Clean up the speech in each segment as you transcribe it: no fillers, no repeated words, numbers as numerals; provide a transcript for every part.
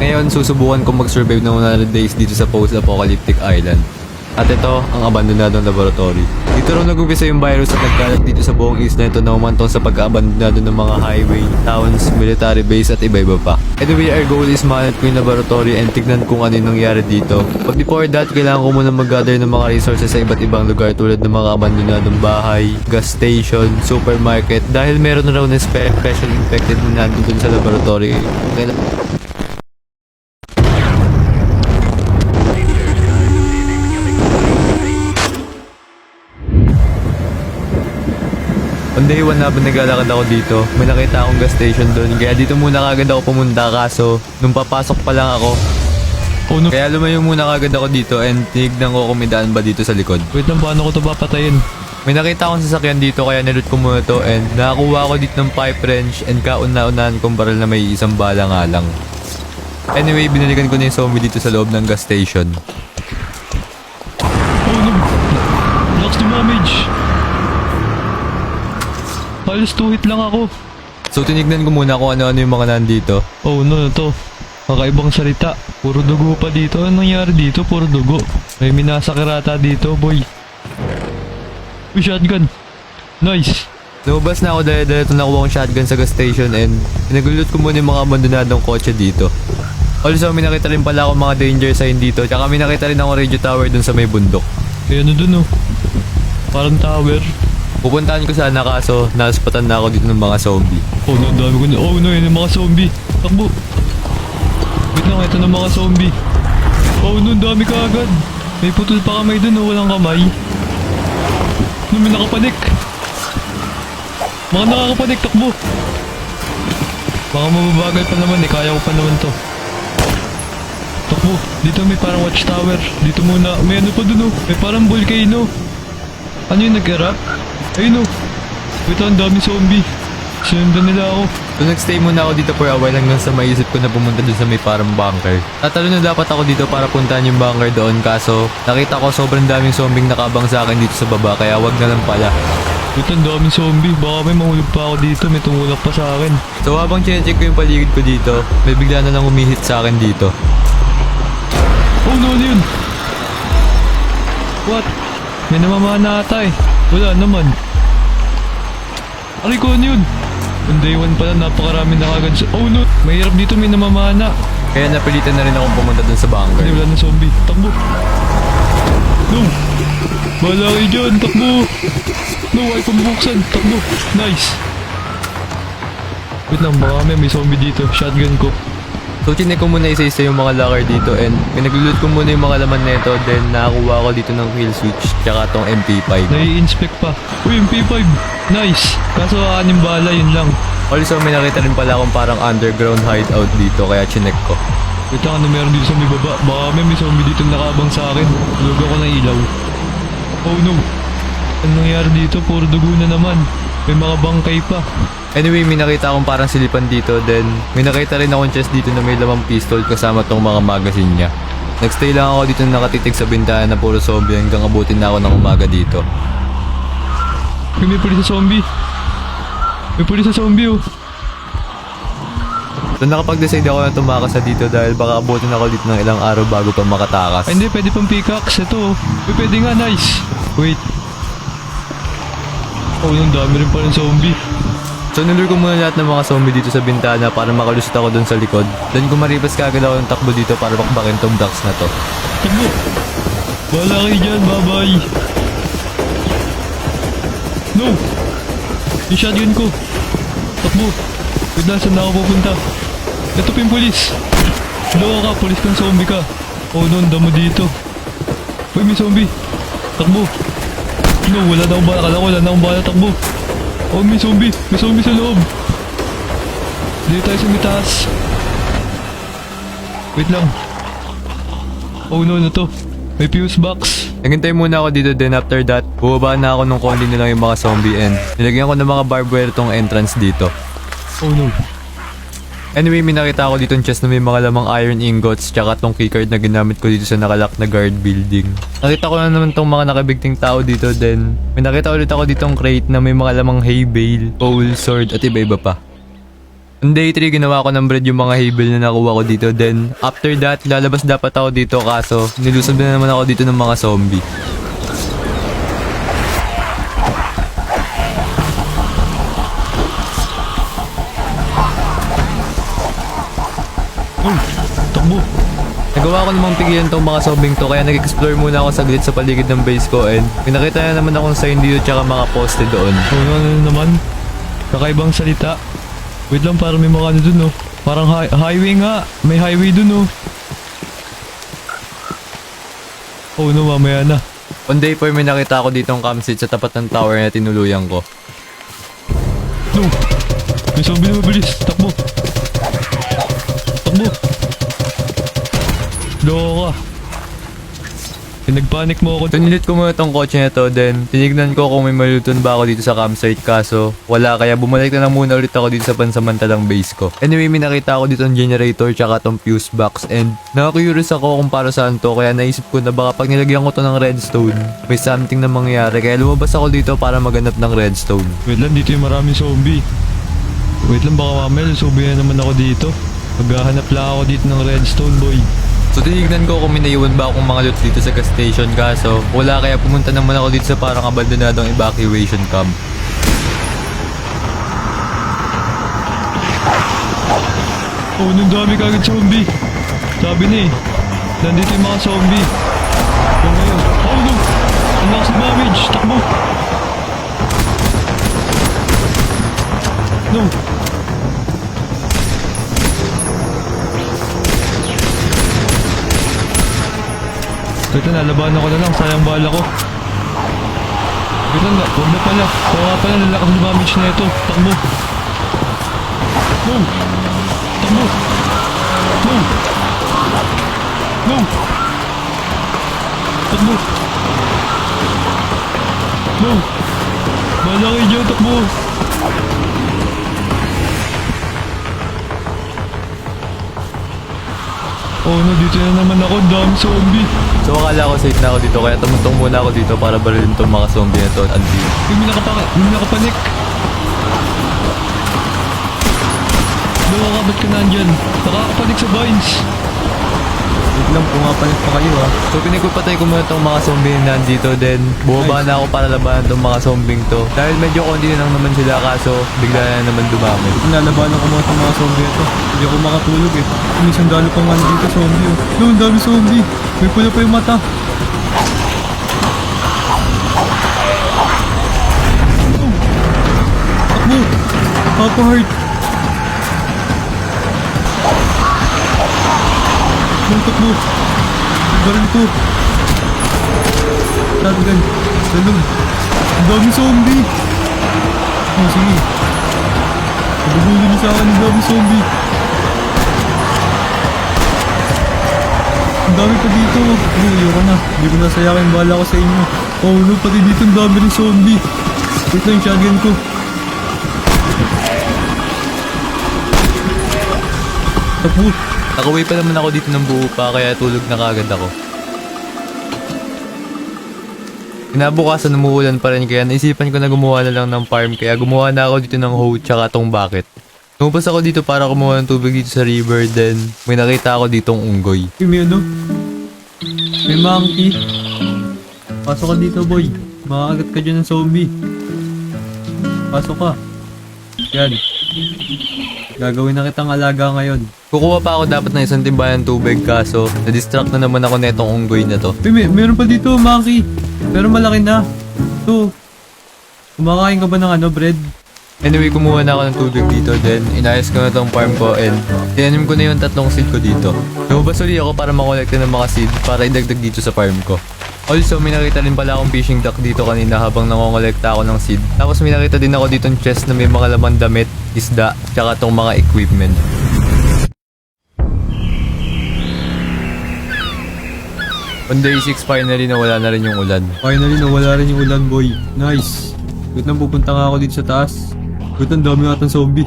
Ngayon, susubukan kong mag-survive ng 100 days dito sa post-apocalyptic island. At ito, ang abandonadong laboratory. Dito raw nag-umpisa yung virus at nagkalat dito sa buong isla ito na umantong sa pagka-abandonado ng mga highway, towns, military base at iba-iba pa. Anyway, our goal is mahanap ko yung laboratory and tignan kung ano yung nangyari dito. But before that, kailangan ko muna mag-gather ng mga resources sa iba't ibang lugar tulad ng mga abandonadong bahay, gas station, supermarket dahil meron raw na special infected na nandun sa laboratory. On day 1 habang naglalakad ako dito, may nakita akong gas station doon. Kaya dito muna kagad ako pumunta kaso nung papasok pa lang ako. Oh no. Kaya lumayo muna kagad ako dito and tinignan ko kung may daan ba dito sa likod. Wait lang, paano ko ito papatayin? May nakita akong sasakyan dito kaya niloot ko muna to and nakakuha ako dito ng pipe wrench and kauna-unahan kong baril na may isang bala nga lang. Anyway, binalikan ko na yung zombie dito sa loob ng gas station. Oh no. Lakas ng damage. Halos 2 hit lang ako. So tinignan ko muna kung ano-ano yung mga nandito. Oh no, ito. Kakaibang salita. Puro dugo pa dito. Anong nangyari dito? Puro dugo. May minasakirata dito, boy. Uy, shotgun. Nice. Lumabas na ako dahil ito nakuha kong shotgun sa gas station and pinaglulot ko muna yung mga abandonadong kotse dito. Also, may nakita rin pala akong mga danger sign dito tsaka may nakita rin akong radio tower dun sa may bundok. Eh ano dun oh. Parang tower. Pupuntahan ko sana kaso naspatan na ako dito ng mga zombie. Oh no, ang dami ko na. Oh no, yun yung mga zombie. Takbo. Wait lang, ito na mga zombie. Oh no, ang dami ka agad. May putol pa kamay dun oh, walang kamay. No, may nakapanik. Mga nakakapanik, takbo. Baka mababagal pa naman eh, kaya ko pa naman to. Takbo, dito may parang watchtower. Dito muna, may ano pa dun oh. May parang volcano. Ano yung nag-erupt? Ayun oh. Wait lang, dami zombie. Sinundan nila ako. So nagstay muna ako dito for a while hanggang sa maisip ko na pumunta dun sa may parang bunker. Tatalo na dapat ako dito para puntahan yung bunker doon kaso nakita ko sobrang daming zombie nakabang sa akin dito sa baba kaya wag na lang pala. Wait lang, daming zombie. Baka may mahulog pa ako dito. May tumulak pa sa akin. So habang chinecheck ko yung paligid ko dito, may bigla na lang umihit sa akin dito. Oh no, ano yun? What? May namamana ata eh. Wala naman. Aray ko, ano yun? On day 1 pala, napakarami na kagad. Oh no, mahirap dito, may namamana. Kaya napilitan na rin akong pumunta dun sa bunker. Hindi, wala na zombie. Takbo. No. Bahala kayo dyan, takbo. No, ay pambuksan. Takbo. Nice. Wait lang, baka may zombie dito. Shotgun ko. So chinek ko muna isa-isa yung mga locker dito and pinaglulot ko muna yung mga laman nito then nakakuha ko dito ng kill switch tsaka tong MP5. Nai-inspect pa. Uy, MP5. Nice. Kaso anim bala, yun lang. Also may nakita rin pala akong parang underground hideout dito kaya chinek ko. Wait lang, ano meron dito sa may baba? Baka may zombie dito nakabang sa akin. Tulog ako ng ilaw. Oh no. Ano nangyari dito? Puro dugo na naman. May mga bangkay pa. Anyway, may nakita akong parang silipan dito then may nakita rin akong chest dito na may lamang pistol kasama tong mga magazine niya. Nagstay lang ako dito nakatitig sa bintana na puro zombie hanggang abutin na ako ng umaga dito. May pulis sa zombie. May pulis sa zombie oh. So nakapag-decide ako na tumakas na dito dahil baka abutin ako dito ng ilang araw bago pa makatakas. Ay hindi, pwede pang pickaxe. Ito oh. Uy, pwede nga, nice. Wait. Oh, ang dami rin pa rin zombie. So nilur ko muna lahat ng mga zombie dito sa bintana para makalusot ako dun sa likod. Then kumaripas kagad ako ng takbo dito para bakbakin tong ducks na to. Takbo. Bahala kayo dyan, bye-bye. No. Yung shotgun ko. Takbo. Wait lang, saan na ako pupunta? Ito pa yung polis. Loko ka, polis kang zombie ka. Oh no, ang damo dito. Uy, may zombie. Takbo. No, wala na akong bala. Kala ko wala na akong bala, takbo. Oh, may zombie. May zombie sa loob. Dito tayo sa may taas. Wait lang. Oh no, ano to? May fuse box. Naghintay muna ako dito then after that, bumaba na ako nung konti na lang yung mga zombie and nilagyan ko ng mga barbed wire tong entrance dito. Oh no. Anyway, may nakita ako dito ng chest na may mga lamang iron ingots tsaka tong keycard na ginamit ko dito sa nakalock na guard building. Nakita ko na naman tong mga nakabigting tao dito then may nakita ulit ako ditong crate na may mga lamang hay bale, pole, sword at iba-iba pa. On day 3, ginawa ko ng bread yung mga havel na nakuha ko dito. Then, after that, lalabas dapat ako dito kaso nilusob na naman ako dito ng mga zombie. Oh, takbo. Nagawa ko namang pigilan tong mga zombie to kaya nag-explore muna ako saglit sa paligid ng base ko and pinakita na naman akong sign dito tsaka mga poste doon. Oh, ano naman? Kakaibang salita. Wait lang, parang may mga ano dun, oh. Parang highway nga. May highway dun, oh. Oh, no, mamaya na. On day 4, may nakita ako ditong campsite sa tapat ng tower na tinuluyan ko. No! May zombie na mabilis. Takbo! Takbo! Loko ka. Nagpanic mo ako. Tunilit ko muna tong kotse na to, then tinignan ko kung may maluton ba ako dito sa campsite kaso wala kaya bumalik na lang muna ulit ako dito sa pansamantalang base ko. Anyway, may nakita ako dito ng generator tsaka tong fuse box and nakaka-curious ako kung para saan to kaya naisip ko na baka pag nilagyan ko to ng redstone may something na mangyayari kaya lumabas ako dito para maganap ng redstone. Wait lang, dito yung maraming zombie. Wait lang, baka mamaya zombie na naman ako dito. Maghahanap lang ako dito ng redstone, boy. So tinignan ko kung may naiwan ba akong mga loot dito sa gas station kaso wala kaya pumunta naman ako dito sa parang abandonadong evacuation camp. Oh, nung dami kagad zombie. Sabi na eh, nandito yung mga zombie. Yung ngayon. Oh no! Ang lakas ng damage! Takbo! No! Ito na, labanan ko na lang. Sayang bala ko. Ito na, huwag na pala. Kaya pala, lalakas ng damage na ito. Takbo! No! Takbo! No! No! Takbo! No! Bala kayo dyan, takbo! Oh no, dito na naman ako, dami zombie. So akala ko safe na ako dito kaya tumuntong muna ako dito para barilin tong mga zombie na to until May nakapanik. Ba't ka nandyan? Nakakapanik sa vines. wait lang pumapalit pa kayo ah. So pinagpapatay ko muna tong mga zombie na nandito then bumaba na ako para labanan tong mga zombie to. Dahil medyo konti na lang naman sila kaso bigla na naman dumami. Nalabanan ko mga itong mga zombie ito. Hindi ako makatulog eh. May sandalo pa nga dito zombie oh. No, ang dami zombie. May pula pa yung mata. Oh. Takbo! Papa Heart! No, takbo! Baril ko! Shotgun! Dalong! Ang dami zombie! Oh, sige. Nagugulo niyo sa akin ang dami zombie. Ang dami pa dito. Oh, ayoko na. Hindi ko nasayakin yung bala ko sa inyo. Oh no, pati dito ang dami ng zombie. Wait lang yung shotgun ko. Tapo. Nakauwi pa naman ako dito ng buo pa kaya tulog na kagad ako. Kinabukasan umuulan pa rin kaya naisipan ko na gumawa na lang ng farm kaya gumawa na ako dito ng hoe tsaka tong bucket. Lumabas ako dito para kumuha ng tubig dito sa river then may nakita ako ditong unggoy. Uy, may ano? May monkey. Pasok ka dito, boy. Makakagat ka dyan ng zombie. Pasok ka. Yan. Gagawin na kitang alaga ngayon. Kukuha pa ako dapat ng isang timbahan ng tubig kaso na-distract na naman ako netong unggoy na to. Uy, meron pa dito, monkey. Pero malaki na. Ito. Kumakain ka ba ng ano, bread? Anyway, kumuha na ako ng tubig dito then inayos ko na tong farm ko and tinanim ko na yung 3 seed ko dito. Lumabas ulit ako para makolekta ng mga seed para idagdag dito sa farm ko. Also, may nakita din pala akong fishing dock dito kanina habang nangongolekta ako ng seed. Tapos may nakita din ako ditong chest na may mga laman damit, isda, tsaka tong mga equipment. On day 6, finally nawala na rin yung ulan. Finally, nawala rin yung ulan, boy. Nice. Wait lang, pupunta nga ako dito sa taas. Wait, ang dami atang zombie.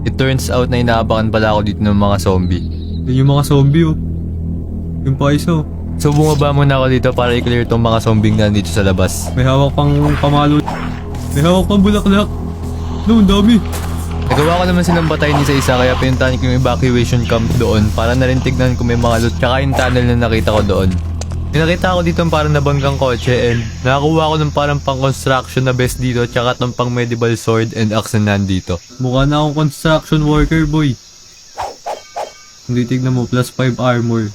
It turns out na inaabangan pala ako dito ng mga zombie. Yan yung mga zombie, oh. Yung pa isa, oh. So bumaba muna ako dito para i-clear tong mga zombie na dito sa labas. May hawak pang pamalo. May hawak pang bulaklak. No, ang dami. Nagawa ko naman silang batayin isa-isa kaya pinuntahan ko yung evacuation camp doon para na rin tignan kung may mga loot tsaka yung tunnel na nakita ko doon. May nakita ko dito parang nabanggang kotse and nakakuha ko ng parang pang construction na vest dito tsaka tong pang medieval sword and axe na nandito. Mukha na akong construction worker, boy. Hindi, tignan mo, plus 5 armor.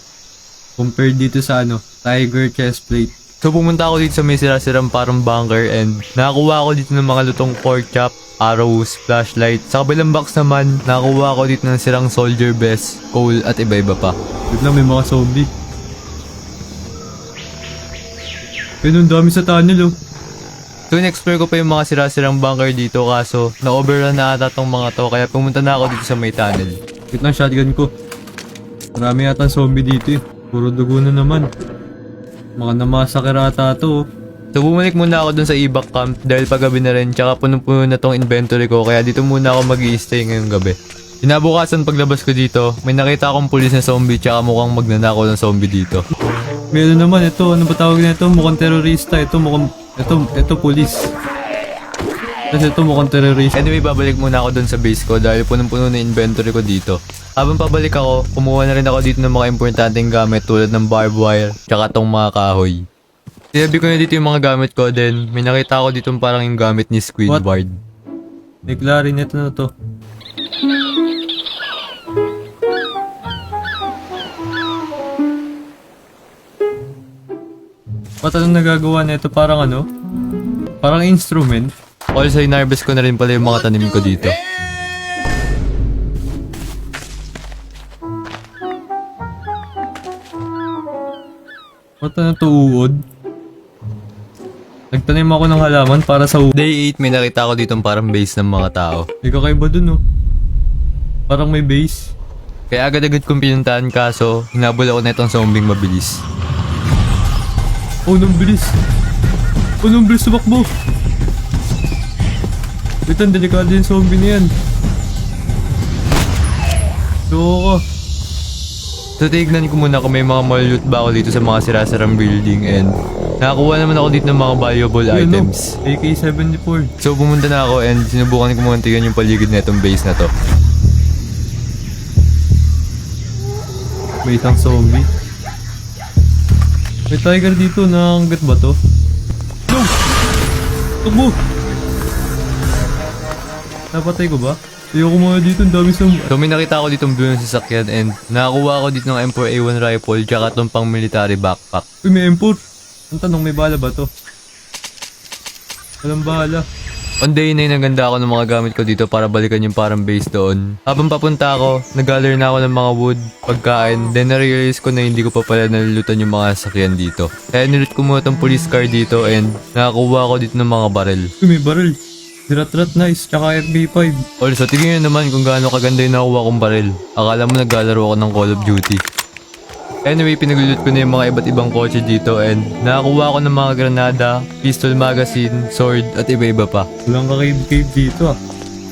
Compared dito sa tiger chestplate. So pumunta ako dito sa may sira-sirang parang bunker and nakakuha ako dito ng mga lutong pork chop, arrows, flashlight. Sa kabilang box naman, nakakuha ako dito ng sirang soldier vest, coal at iba-iba pa. Wait lang, may mga zombie. Ayun, ang dami sa tunnel, oh. So in-explore ko pa yung mga sira-sirang bunker dito kaso na-overrun na ata tong mga to kaya pumunta na ako dito sa may tunnel. Wait lang, shotgun ko. Marami yata zombie dito, eh. Puro dugo na naman. Mga namasakir ata to, oh. So bumalik muna ako dun sa evac camp dahil paggabi na rin tsaka punong-puno na tong inventory ko kaya dito muna ako mag-i-stay ngayong gabi. Kinabukasan paglabas ko dito, may nakita akong pulis na zombie tsaka mukhang magnanakaw ng zombie dito. May naman, ito, ano ba tawag na ito? Mukhang terorista, ito pulis. Tapos ito mukhang terorista. Anyway, babalik muna ako dun sa base ko dahil punong-puno na inventory ko dito. Habang pabalik ako, kumuha na rin ako dito ng mga importanteng gamit tulad ng barbed wire tsaka tong mga kahoy. Sinabi ko na dito yung mga gamit ko then may nakita ako dito parang yung gamit ni Squidward. May clarinet na to. Ba't anong nagagawa na ito? Parang Parang instrument. Also, inarbest ko na rin pala yung mga tanim ko dito. Ba't to uod? Nagtanim ako ng halaman para sa uod. Day 8, may nakita ko dito parang base ng mga tao. May kakaiba dun, oh. Parang may base. Kaya agad-agad kong pinuntahan kaso hinabol ako na itong zombing mabilis. Oh, nang bilis. Oh, nang bilis tumakbo. Wait, ang delikado yung zombie na yan. Loko ka. So tignan ko muna kung may mga malloot ba ako dito sa mga sirasarang building and nakakuha naman ako dito ng mga valuable items. AK-74. So pumunta na ako and sinubukan ko muna tignan yung paligid na itong base na to. May isang zombie. May tiger dito, nakanggat ba to? No! Tukbo! Napatay ko ba? Ayoko muna dito, ang dami zombie. So may nakita ako ditong blue na sasakyan and nakakuha ako dito ng M4A1 rifle tsaka itong pang military backpack. Uy, may M4. Ang tanong, may bala ba to? Walang bala. On day 9, naganda ako ng mga gamit ko dito para balikan yung parang base doon. Habang papunta ako, nag-gather na ako ng mga wood, pagkain, then na-realize ko na hindi ko pa pala nalulutan yung mga sasakyan dito. Kaya nilut ko muna tong police car dito and nakakuha ako dito ng mga barrel. Uy, may barrel. Rat nice, tsaka FB5. Also, tingnan nyo naman kung gaano kaganda yung nakuha kong barrel. Akala mo naglalaro ako ng Call of Duty. Anyway, pinaglulot ko na yung mga iba't ibang kotse dito and nakakuha ko ng mga granada, pistol magazine, sword at iba-iba pa. Walang ka-cave dito, ah.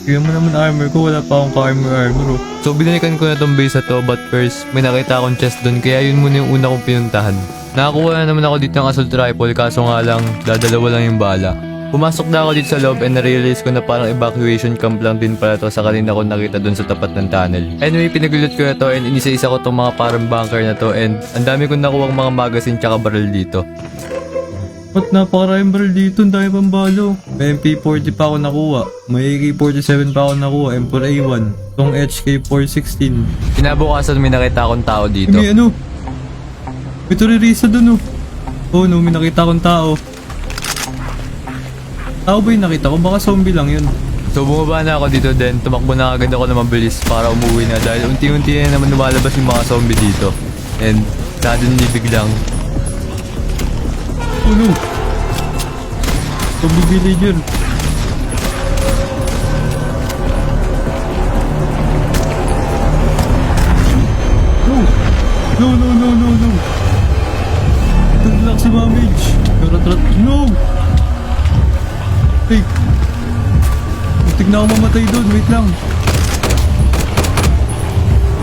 Kaya mo naman armor ko, wala pa akong ka-armor, oh. So binalikan ko na tong base na to but first may nakita akong chest doon kaya yun muna yung una kong pinuntahan. Nakakuha na naman ako dito ng assault rifle kaso nga lang dadalawa lang yung bala. Pumasok na ako dito sa loob and na-realize ko na parang evacuation camp lang din pala to sa kanina ko nakita doon sa tapat ng tunnel. Anyway, pinagulot ko na to and inisa-isa ko tong mga parang bunker na to and ang dami kong nakuha mga magazine tsaka barrel dito. Ba't napakaraming barrel dito? Ang dami pang balo. May MP40 pa ako nakuha. May AK-47 pa ako nakuha. M4A1. Tong HK-416. Kinabukasan may nakita akong tao dito. May may terorista dun, oh. Oh no, may nakita akong tao. Tao ba yung nakita ko? Baka zombie lang yun. So bumaba na ako dito then tumakbo na agad ako na mabilis para umuwi na dahil unti-unti na naman lumalabas yung mga zombie dito. And suddenly biglang Oh no! Zombie villager. No! No, no, no, no, no! Taglag si Mamage! Rat. No! Hey! Muntik na ako mamatay doon, wait lang.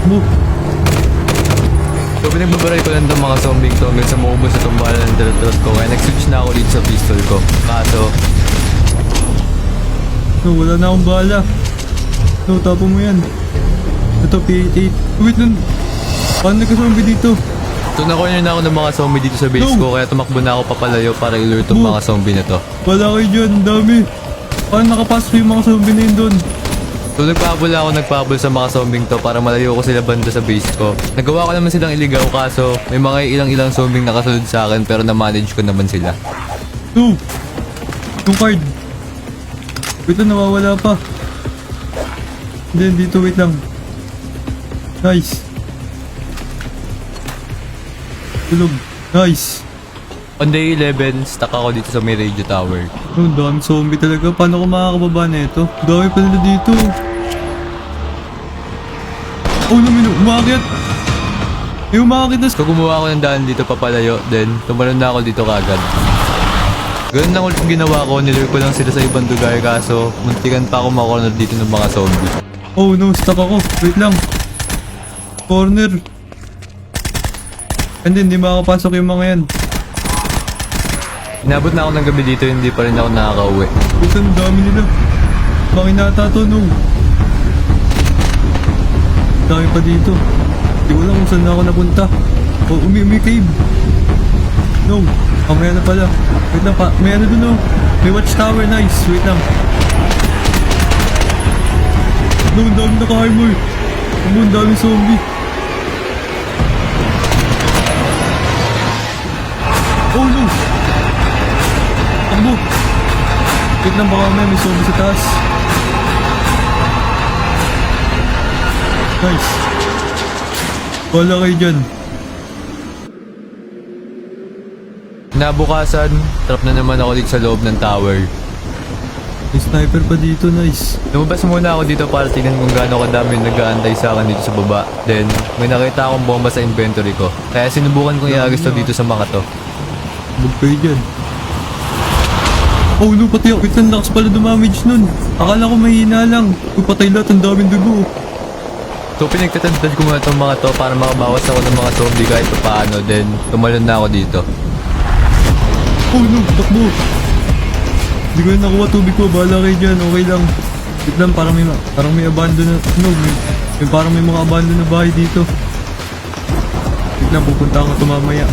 Move! so pinagbabaray ko lang itong mga zombie to hanggang sa maubos na itong bala ng dalat ko kaya nag-switch na ako dito sa pistol ko. Kaso No, wala na akong bala. No, tapon mo yan. Ito, P88. Wait lang. Paano nagka-zombie dito? Tunakunin na ako ng mga zombie dito sa base No! ko, kaya tumakbo na ako papalayo para ilure tong No! mga zombie na to. Wala kayo dyan, ang dami. Paano nakapasok yung mga zombie na yun doon? So nagpabol sa mga zombie to para malayo ko sila banda sa base ko. Nagawa ko naman silang iligaw kaso may mga ilang zombie nakasunod sa akin pero na-manage ko naman sila. No! Yung card. Wait lang, nawawala pa. Then, dito, wait lang. Nice. Tulog. Nice. On day 11, stuck ako dito sa may radio tower. Oh, dami zombie talaga. Paano ko makakababa na ito? Dami pa nila dito. Oh, namin, umakit. May umakit na. So gumawa ako ng daan dito papalayo, then tumalon na ako dito kagad. Ganun lang ulit yung ginawa ko, nilure ko lang sila sa ibang lugar kaso muntikan pa ako makorner dito ng mga zombie. Oh no, stuck ako. Wait lang. Corner. And then, hindi makakapasok yung mga yan. Inabot na ako ng gabi dito, hindi pa rin ako nakakauwi. Wait lang, dami nila. Makinata to, no. Dami pa dito. Hindi ko alam kung saan na ako napunta. Oh, umi cave. No, mamaya na pala. Wait lang pa, may ano dun, no. May watchtower, nice. Wait lang. No, ang dami naka-armor. Ang dami zombie. Oh no! Takbo! Wait lang, baka may zombie sa taas. Nice. Wala kayo dyan. Nabukasan, trap na naman ako dito sa loob ng tower. May sniper pa dito, nice. Lumabas muna ako dito para tingnan kung gaano kadami yung nag-aantay sa akin dito sa baba. Then, may nakita akong bomba sa inventory ko. Kaya sinubukan kong iagis to dito sa mga to. Bug kayo dyan. Oh no, patay ako. Wait lang, lakas pala dumamage nun. Akala ko mahina lang. Uy, patay lahat, ang daming dugo. So pinagtatantad ko muna itong mga to para makabawas ako ng mga zombie kahit pa paano. Then, tumalon na ako dito. Oh no, takbo. Hindi ko na nakuha tubig ko, bahala kayo dyan, okay lang. Wait lang, parang may abandon na, no, parang may mga abandon na bahay dito. Wait lang, pupunta ako ito mamaya.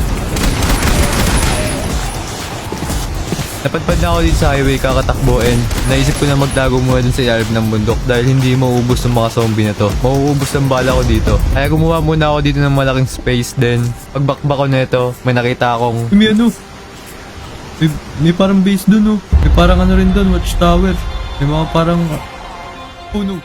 Napadpad na ako dito sa highway kakatakbo and naisip ko na magtago muna dun sa ilalim ng bundok dahil hindi mauubos ng mga zombie na to. Mauubos ang bala ko dito. Kaya gumawa muna ako dito ng malaking space, then pagbakbak ko na ito, may nakita akong May ano, may parang base dun, oh. May parang ano rin dun, watchtower. May mga parang, oh no.